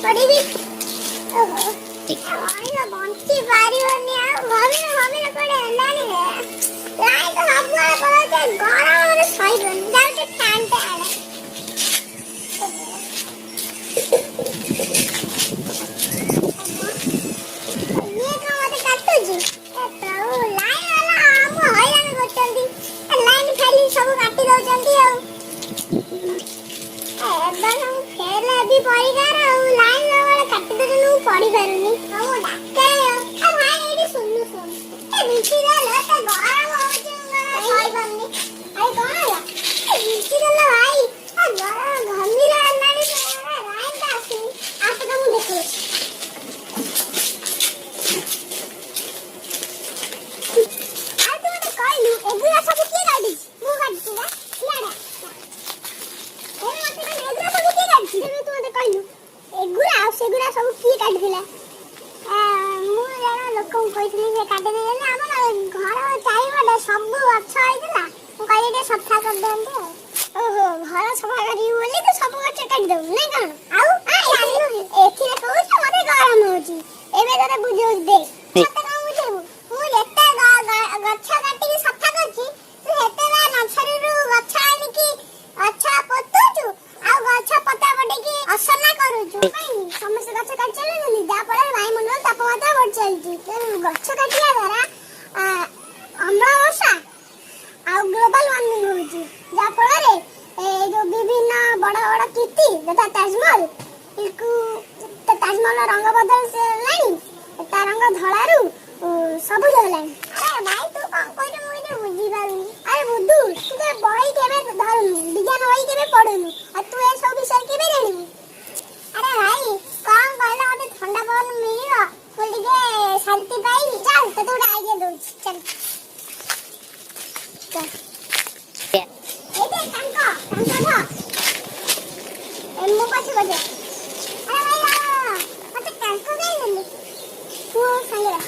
ପଡ଼ିବି। ଓହୋ ଆଇଲା ବଞ୍ଚି ପାରିବନି ଆଉ ଭାବିଲେ ପଡେ ହେଲାନି ଲାଇଟ୍ ତ ସବୁବେଳେ ପଳଉଛି ଗରମରେ ସହିବନି ଯାଉଛି ଫ୍ୟାନ୍ ଟେ ଆଣେ। ଇଏ କଣ ମତେ କାଟୁଛି ପ୍ରଭୁ ଲାଇନ୍ ବାଲା ଆମ ହଇରାଣ କରୁଛନ୍ତି ଲାଇନ୍ ଖାଲି ସବୁ କାଟି ଦଉଛନ୍ତି ଆଉ ଏବେ ମୁଁ ଫେଲ ବି ପରିବାର ଆଉ ଲାଇନ୍ ବେଳେ କାଟି ଦଉଛନ୍ତି ମୁଁ ପଢି ପାରୁନି ଆଉ ଡାକ୍ତର ଭାଇ ଏଇଠି ଶୁଣୁ ଏ ବିଞ୍ଚି ଦେଲେ ଏତେ ଗରମ ହଉଛି ସହି ପାରୁନି ଆରେ କଣ ହେଲା ବିଞ୍ଚି ଦେଲେ ଭାଇ ଗରମ ଘମିର ହେଲାଣି ଲାଇନ୍ ଟା ଆସୁନି ଆସ ତ ମୁଁ ଦେଖୁଛି। ଆଉ ତୁ ମତେ କହିଲୁ ଏଗୁରା ସବୁ କିଏ କାଟିଛି ମୁଁ କାଟିଛି ନା ଇଆଡେ ମତେ କହିଲୁ ଏଗୁରା ସବୁ କିଏ କାଟିଛି ତୁ ମତେ କହିଲୁ ଏଗୁରା ଆଉ ସେଗୁରା ସବୁ କିଏ କାଟିଥିଲା ମୁଁ ଜଣେ ଲୋକଙ୍କୁ କହିଥିଲି ସେ କାଟିଦେଇଛନ୍ତି ଆମର ଘର ଚାରିପଟେ ସବୁ ଗଛ ହେଇଥିଲା ମୁଁ କହିଲି ଟିକେ ସଫା କରିଦିଅନ୍ତି ଆଉ ଓହୋ ଘର ସଫା କରିବି ବୋଲି ତୁ ସବୁ ଗଛ କାଟିଦବୁ ନାଇଁ କଣ ଆଉ ଏଥିରେ କହୁଛୁ ମତେ ଗରମ ହଉଛି ଏବେ ତତେ ବୁଝଉଛି ଦେଖ ମତେ କଣ ବୁଝେଇବୁ ମୁଁ ଯେତେ ଗଛ କାଟିକି ସଫା କରୁଛି ତୁ ସେତେବେଳେ ନର୍ସରୀରୁ ଗଛ ଆଣିକି ଗଛ ପୋତୁଛୁ ଆଉ ଗଛ ପତା ପଟେଇକି ଅସନା କରୁଛୁ ସମସ୍ତେ ଗଛ କାଟି ଚାଲୁଛନ୍ତି ଯାହାଫଳରେ ବାୟୁମଣ୍ଡଳ ତାପମାତ୍ରା ବଢି ଚାଲିଛି ଗଛ କାଟିବା ଦ୍ୱାରା ଅମ୍ଳ ବର୍ଷା ଆଉ ଗ୍ଲୋବାଲ ୱାର୍ମିଂ ହଉଛି ଯାହାଫଳରେ ଯୋଉ ବିଭିନ୍ନ ବଡ ବଡ କୀର୍ତ୍ତି ଯଥା ତାଜମହଲ ରଙ୍ଗ ବଦଳିଲାଣି ତା ରଙ୍ଗ ଧଳାରୁ ସବୁଜ ହେଲାଣି। ଆରେ ଭାଇ ତୁ କଣ କହିଲୁ ମୁଁ ଏଇଟା ବୁଝିପାରୁନି ଆରେ ବୁଧୁ ତୁ ତ ବହି କେବେ ଧରୁନୁ ବିଜ୍ଞାନ ବହି କେବେ ପଢୁନୁ ଆଉ ତୁ ଏ ସବୁ ବିଷୟରେ କେବେ ଜାଣିବୁ ଆରେ ଭାଇ କଣ କହିଲ ଗୋଟେ ଥଣ୍ଡା ପବନ ମିଳିବ ମୁଁ ଟିକେ ଶାନ୍ତି ପାଇବି ଚାଲ ତତେ ଗୋଟେ ଆଇଡିଆ ଦଉଛି ଚାଲ ଏଇଟା ତାଙ୍କ ମୁଁ ପଛେ ଆରେ ଭାଇ ମତେ ତାଙ୍କ ଦେଇଦେଲି ତୁ ସାଙ୍ଗରେ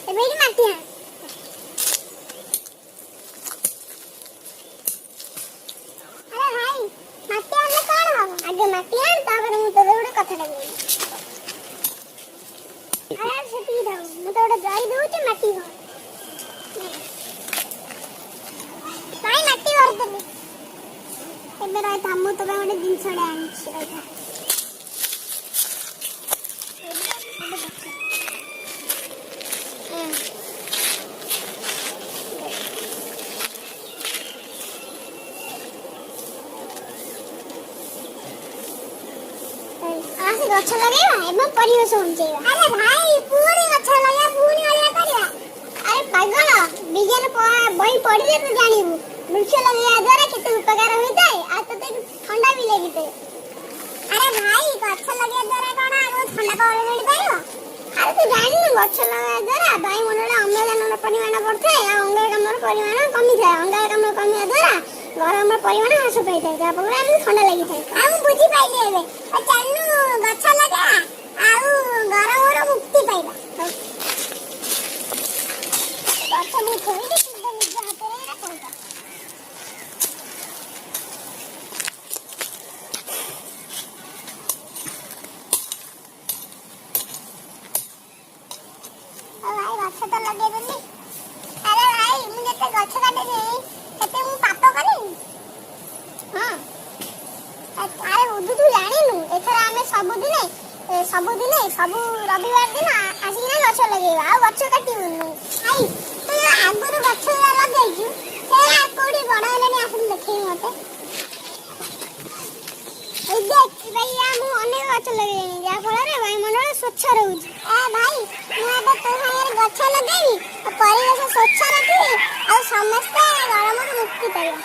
ଏବେ ଏଠି ମାଟି ଆଣ ଆରେ ଭାଇ ମାଟି ଆଣିଲେ କଣ ହବ ଆଗେ ମାଟି ଆଣ ତାପରେ ମୁଁ ତୋତେ ଗୋଟେ କଥାଟା କହିବି ଆରେ ସେତିକି ଥାଉ ମୁଁ ତ ଗୋଟେ ଜରି ଦଉଛି ମାଟି ଭର ଭାଇ ମାଟି ଭରିଦେଲି ଏବେ ରହିଥା ମୁଁ ତୋ ପାଇଁ ଗୋଟେ ଜିନିଷଟେ ଆଣିଛି ରହିଥା ଗଛ ଲଗେଇବା ଏବଂ ପରିବେଶ ବଞ୍ଚେଇବା ଆରେ ଭାଇ ପୁଣି ଗଛ ଲଗେଇବା ପୁଣି ଅଳିଆ କରିବା ଆରେ ପାଗଳ ବିଜ୍ଞାନ ବହି ପଢିଲେ ତୁ ଜାଣିବୁ ବୃକ୍ଷ ଲଗେଇବା ଦ୍ୱାରା କେତେ ଉପକାର ହୋଇଥାଏ ଆଉ ତତେ ଥଣ୍ଡା ବି ଲାଗିଥାଏ ଆରେ ଭାଇ ଗଛ ଲଗେଇବା ଦ୍ୱାରା କଣ ଆମକୁ ଥଣ୍ଡା ପବନ ମିଳିପାରିବ ଆରେ ତୁ ଜାଣିନୁ ଗଛ ଲଗେଇବା ଦ୍ୱାରା ବାୟୁମଣ୍ଡଳରେ ଅମ୍ଳଜାନର ପରିମାଣ ବଢିଥାଏ ଆଉ ଅଙ୍ଗାରକାମ୍ଳର ପରିମାଣ କମିଥାଏ ଅଙ୍ଗାରକାମ୍ଳ କମିବା ଦ୍ୱାରା ଗରମର ପରିମାଣ ହ୍ରାସ ପାଇଥାଏ ଯାହାଫଳରେ ଆମକୁ ଥଣ୍ଡା ଲାଗିଥାଏ ଆଉ ମୁଁ ବୁଝିପାରିଲି ଏବେ ଚାଲୁ ଗଛ ଲଗା ଆଉ ଗରମର ମୁକ୍ତି ପାଇବା ଗଛ ମୁଁ ଥୋଇବି କିନ୍ତୁ ନିଜ ହାତରେ ଏଇଟା କରିବା ଭାଇ ଗଛ ତ ଲଗେଇଦେଲି ଆରେ ଭାଇ ମୁଁ ଯେତେ ଗଛ କାଟିଛି ସେତେ ମୁଁ ପାପ କରିବି ହଁ ଆରେ ବୁଧୁ ତୁ ଜାଣିନୁ ଏଥର ଆମେ ସବୁଦିନେ ସବୁ ରବିବାର ଦିନ ଆସିକିନା ଗଛ ଲଗେଇବା ଆଉ ଗଛ କାଟିବୁନି ଭାଇ ତୁ ଆଗରୁ ଗଛ ଲଗେଇଛୁ ସେରା କୋଉଠି ବଡ ହେଲାଣି ଆସିକି ଦେଖେଇବି ମତେ ଏଇ ଦେଖ ଭାଇ ମୁଁ ଅନେକ ଗଛ ଲଗେଇଲିଣି ଯାହାଫଳରେ ବାୟୁମଣ୍ଡଳ ସ୍ୱଚ୍ଛ ରହୁଛି ଭାଇ ମୁଁ ଏବେ ତୋ ସାଙ୍ଗରେ ଗଛ ଲଗେଇବି ପରିବେଶ ସ୍ୱଚ୍ଛ ରଖିବି ଆଉ ସମସ୍ତେ ଗରମରୁ ମୁକ୍ତି ପାଇବା।